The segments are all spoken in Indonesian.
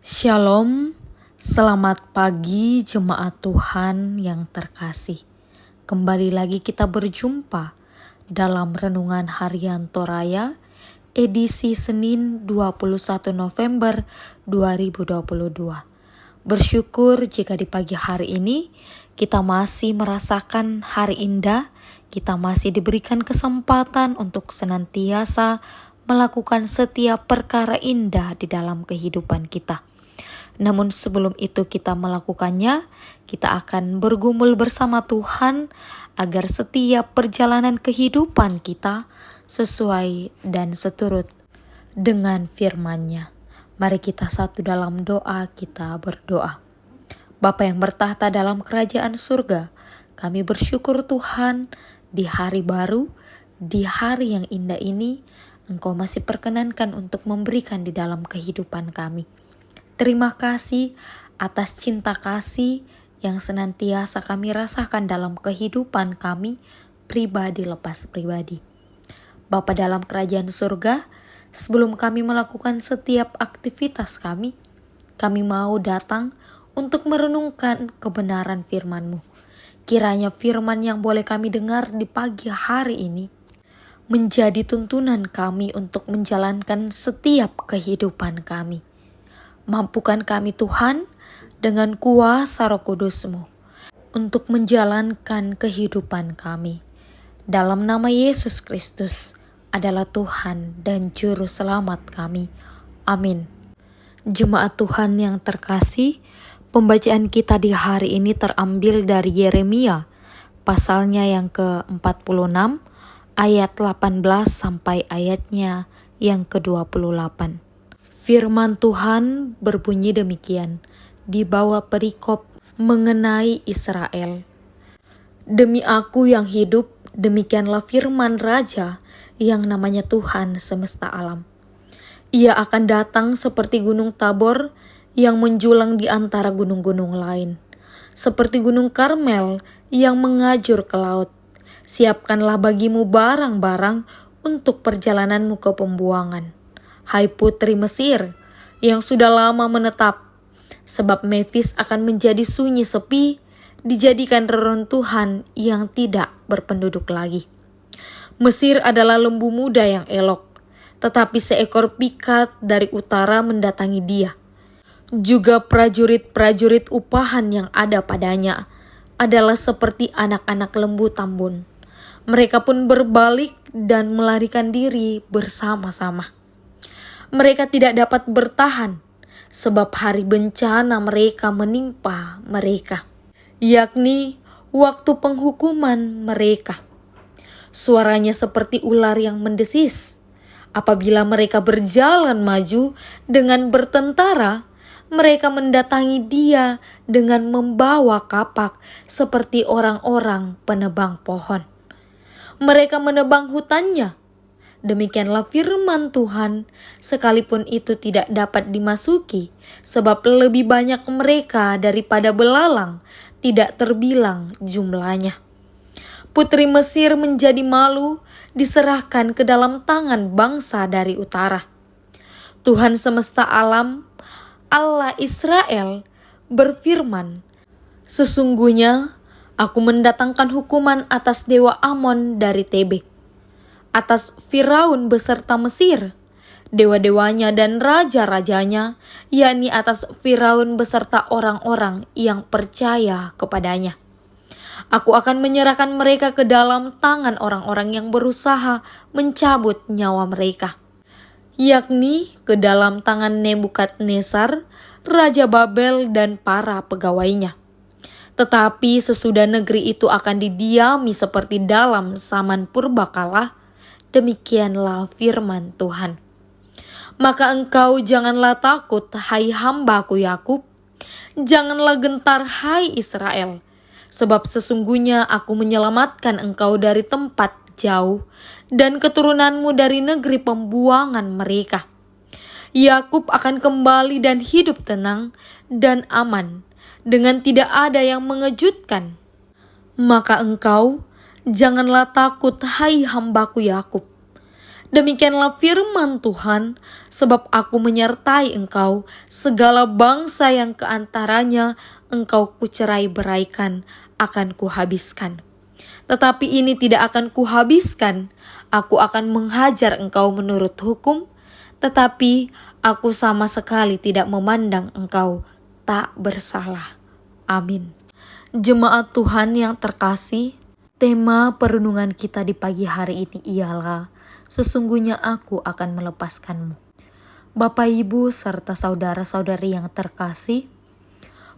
Shalom, selamat pagi jemaat Tuhan yang terkasih. Kembali lagi kita berjumpa dalam Renungan Harian Toraya edisi Senin 21 November 2022. Bersyukur jika di pagi hari ini kita masih merasakan hari indah, kita masih diberikan kesempatan untuk senantiasa melakukan setiap perkara indah di dalam kehidupan kita. Namun sebelum itu kita melakukannya, kita akan bergumul bersama Tuhan agar setiap perjalanan kehidupan kita sesuai dan seturut dengan firman-Nya. Mari kita satu dalam doa, kita berdoa. Bapa yang bertahta dalam kerajaan surga, kami bersyukur Tuhan di hari baru, di hari yang indah ini, Engkau masih perkenankan untuk memberikan di dalam kehidupan kami. Terima kasih atas cinta kasih yang senantiasa kami rasakan dalam kehidupan kami pribadi lepas pribadi. Bapa dalam kerajaan surga, sebelum kami melakukan setiap aktivitas kami mau datang untuk merenungkan kebenaran firman-Mu. Kiranya firman yang boleh kami dengar di pagi hari ini menjadi tuntunan kami untuk menjalankan setiap kehidupan kami. Mampukan kami Tuhan dengan kuasa Roh Kudus-Mu untuk menjalankan kehidupan kami. Dalam nama Yesus Kristus adalah Tuhan dan Juru Selamat kami. Amin. Jemaat Tuhan yang terkasih, pembacaan kita di hari ini terambil dari Yeremia, pasalnya yang ke-46, ayat 18 sampai ayatnya yang ke-28. Firman Tuhan berbunyi demikian di bawah perikop mengenai Israel. Demi aku yang hidup, demikianlah firman Raja yang namanya Tuhan semesta alam. Ia akan datang seperti gunung Tabor yang menjulang di antara gunung-gunung lain. Seperti gunung Karmel yang mengajur ke laut. Siapkanlah bagimu barang-barang untuk perjalananmu ke pembuangan. Hai putri Mesir yang sudah lama menetap, sebab Memphis akan menjadi sunyi sepi, dijadikan reruntuhan yang tidak berpenduduk lagi. Mesir adalah lembu muda yang elok, tetapi seekor pikat dari utara mendatangi dia. Juga prajurit-prajurit upahan yang ada padanya adalah seperti anak-anak lembu tambun. Mereka pun berbalik dan melarikan diri bersama-sama. Mereka tidak dapat bertahan, sebab hari bencana mereka menimpa mereka, yakni waktu penghukuman mereka. Suaranya seperti ular yang mendesis. Apabila mereka berjalan maju dengan bertentara, mereka mendatangi dia dengan membawa kapak seperti orang-orang penebang pohon. Mereka menebang hutannya. Demikianlah firman Tuhan, sekalipun itu tidak dapat dimasuki, sebab lebih banyak mereka daripada belalang, tidak terbilang jumlahnya. Putri Mesir menjadi malu, diserahkan ke dalam tangan bangsa dari utara. Tuhan semesta alam, Allah Israel, berfirman, sesungguhnya aku mendatangkan hukuman atas dewa Amon dari Tebe, atas Firaun beserta Mesir, dewa-dewanya dan raja-rajanya, yakni atas Firaun beserta orang-orang yang percaya kepadanya. Aku akan menyerahkan mereka ke dalam tangan orang-orang yang berusaha mencabut nyawa mereka, yakni ke dalam tangan Nebukadnezar, Raja Babel dan para pegawainya. Tetapi sesudah negeri itu akan didiami seperti dalam zaman purbakala, demikianlah firman Tuhan. Maka engkau janganlah takut, hai hamba-Ku Yakub, janganlah gentar, hai Israel, sebab sesungguhnya aku menyelamatkan engkau dari tempat jauh dan keturunanmu dari negeri pembuangan mereka. Yakub akan kembali dan hidup tenang dan aman, dengan tidak ada yang mengejutkan. Maka engkau janganlah takut, hai hamba-Ku Yakub, Demikianlah firman Tuhan, sebab aku menyertai engkau, segala bangsa yang keantaranya engkau kucerai beraikan, akan kuhabiskan. Tetapi ini tidak akan kuhabiskan, aku akan menghajar engkau menurut hukum, tetapi aku sama sekali tidak memandang engkau tak bersalah. Amin. Jemaat Tuhan yang terkasih, tema perenungan kita di pagi hari ini ialah sesungguhnya aku akan melepaskanmu. Bapak, Ibu, serta saudara-saudari yang terkasih,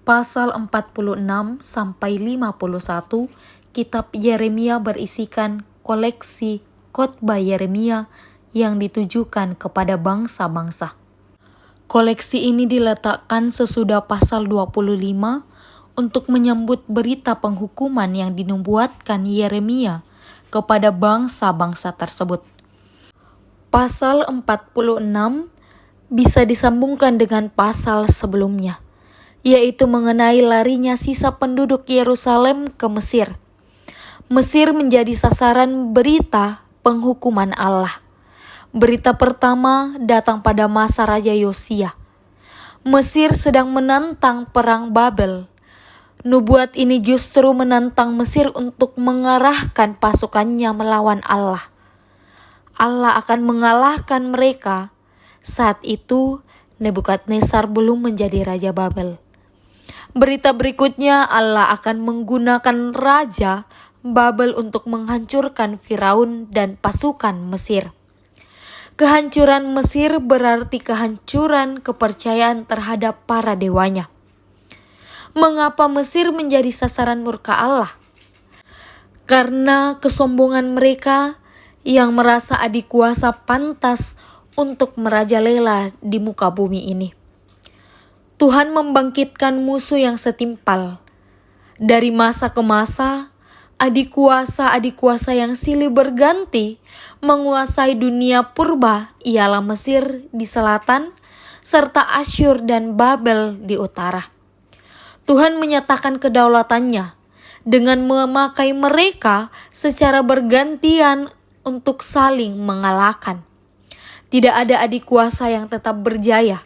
pasal 46 sampai 51 kitab Yeremia berisikan koleksi khotbah Yeremia yang ditujukan kepada bangsa-bangsa. Koleksi ini diletakkan sesudah pasal 25 untuk menyambut berita penghukuman yang dinubuatkan Yeremia kepada bangsa-bangsa tersebut. Pasal 46 bisa disambungkan dengan pasal sebelumnya, yaitu mengenai larinya sisa penduduk Yerusalem ke Mesir. Mesir menjadi sasaran berita penghukuman Allah. Berita pertama datang pada masa Raja Yosia. Mesir sedang menantang perang Babel. Nubuat ini justru menantang Mesir untuk mengarahkan pasukannya melawan Allah. Allah akan mengalahkan mereka. Saat itu Nebukadnezar belum menjadi Raja Babel. Berita berikutnya, Allah akan menggunakan Raja Babel untuk menghancurkan Firaun dan pasukan Mesir. Kehancuran Mesir berarti kehancuran kepercayaan terhadap para dewanya. Mengapa Mesir menjadi sasaran murka Allah? Karena kesombongan mereka yang merasa adikuasa pantas untuk merajalela di muka bumi ini. Tuhan membangkitkan musuh yang setimpal. Dari masa ke masa, adikuasa yang silih berganti menguasai dunia purba ialah Mesir di selatan, serta Asyur dan Babel di utara. Tuhan menyatakan kedaulatannya dengan memakai mereka secara bergantian untuk saling mengalahkan. Tidak ada adik kuasa yang tetap berjaya.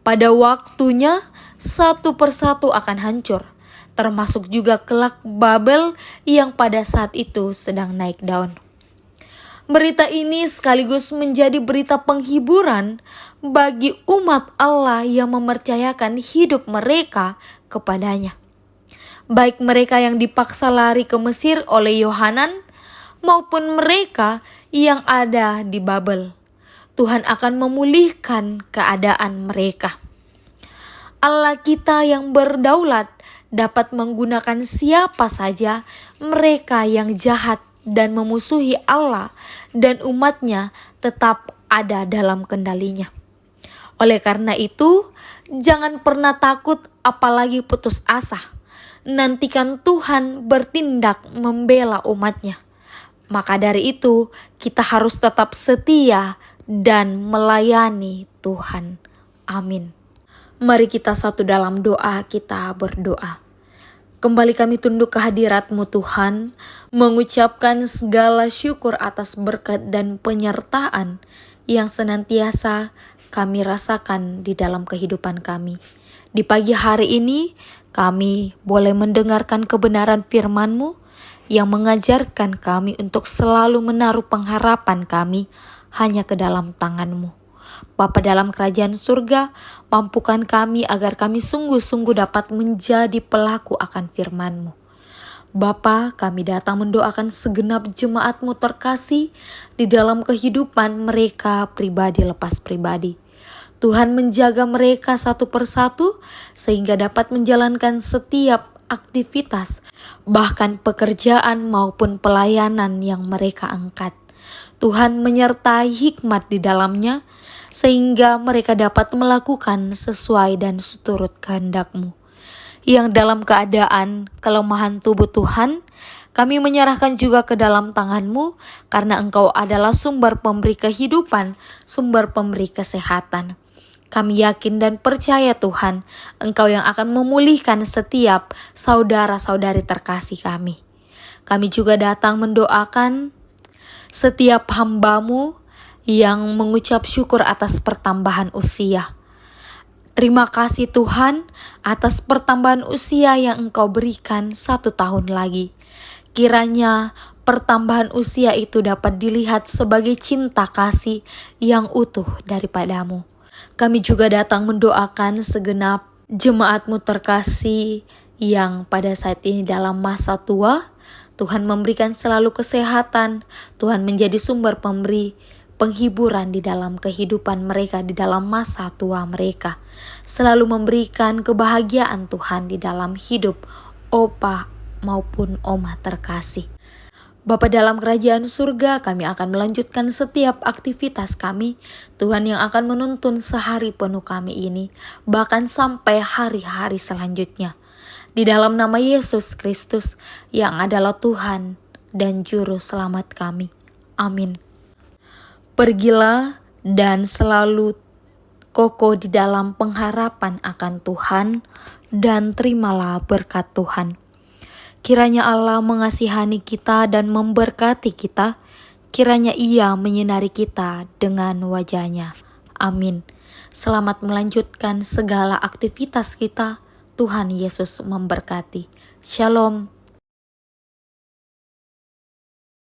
Pada waktunya, satu persatu akan hancur, termasuk juga kelak Babel yang pada saat itu sedang naik daun. Berita ini sekaligus menjadi berita penghiburan bagi umat Allah yang mempercayakan hidup mereka kepadanya. Baik mereka yang dipaksa lari ke Mesir oleh Yohanan, maupun mereka yang ada di Babel. Tuhan akan memulihkan keadaan mereka. Allah kita yang berdaulat dapat menggunakan siapa saja mereka yang jahat dan memusuhi Allah dan umatnya tetap ada dalam kendalinya. Oleh karena itu, jangan pernah takut apalagi putus asa. Nantikan Tuhan bertindak membela umatnya. Maka dari itu, kita harus tetap setia dan melayani Tuhan. Amin. Mari kita satu dalam doa, kita berdoa. Kembali kami tunduk ke hadirat-Mu Tuhan, mengucapkan segala syukur atas berkat dan penyertaan yang senantiasa kami rasakan di dalam kehidupan kami. Di pagi hari ini, kami boleh mendengarkan kebenaran firman-Mu yang mengajarkan kami untuk selalu menaruh pengharapan kami hanya ke dalam tangan-Mu. Bapa dalam kerajaan surga, mampukan kami agar kami sungguh-sungguh dapat menjadi pelaku akan firman-Mu. Bapa, kami datang mendoakan segenap jemaat-Mu terkasih di dalam kehidupan mereka pribadi lepas pribadi. Tuhan menjaga mereka satu persatu sehingga dapat menjalankan setiap aktivitas, bahkan pekerjaan maupun pelayanan yang mereka angkat. Tuhan menyertai hikmat di dalamnya, sehingga mereka dapat melakukan sesuai dan seturut kehendak-Mu. Yang dalam keadaan kelemahan tubuh Tuhan, kami menyerahkan juga ke dalam tangan-Mu, karena Engkau adalah sumber pemberi kehidupan, sumber pemberi kesehatan. Kami yakin dan percaya Tuhan, Engkau yang akan memulihkan setiap saudara-saudari terkasih kami. Kami juga datang mendoakan setiap hamba-Mu yang mengucap syukur atas pertambahan usia. Terima kasih Tuhan atas pertambahan usia yang Engkau berikan 1 tahun lagi. Kiranya pertambahan usia itu dapat dilihat sebagai cinta kasih yang utuh daripadamu. Kami juga datang mendoakan segenap jemaat-Mu terkasih yang pada saat ini dalam masa tua. Tuhan memberikan selalu kesehatan, Tuhan menjadi sumber pemberi penghiburan di dalam kehidupan mereka, di dalam masa tua mereka. Selalu memberikan kebahagiaan Tuhan di dalam hidup opa maupun oma terkasih. Bapa dalam kerajaan surga, kami akan melanjutkan setiap aktivitas kami. Tuhan yang akan menuntun sehari penuh kami ini, bahkan sampai hari-hari selanjutnya. Di dalam nama Yesus Kristus yang adalah Tuhan dan Juru Selamat kami. Amin. Pergilah dan selalu kokoh di dalam pengharapan akan Tuhan dan terimalah berkat Tuhan. Kiranya Allah mengasihani kita dan memberkati kita. Kiranya Ia menyinari kita dengan wajah-Nya. Amin. Selamat melanjutkan segala aktivitas kita. Tuhan Yesus memberkati. Shalom.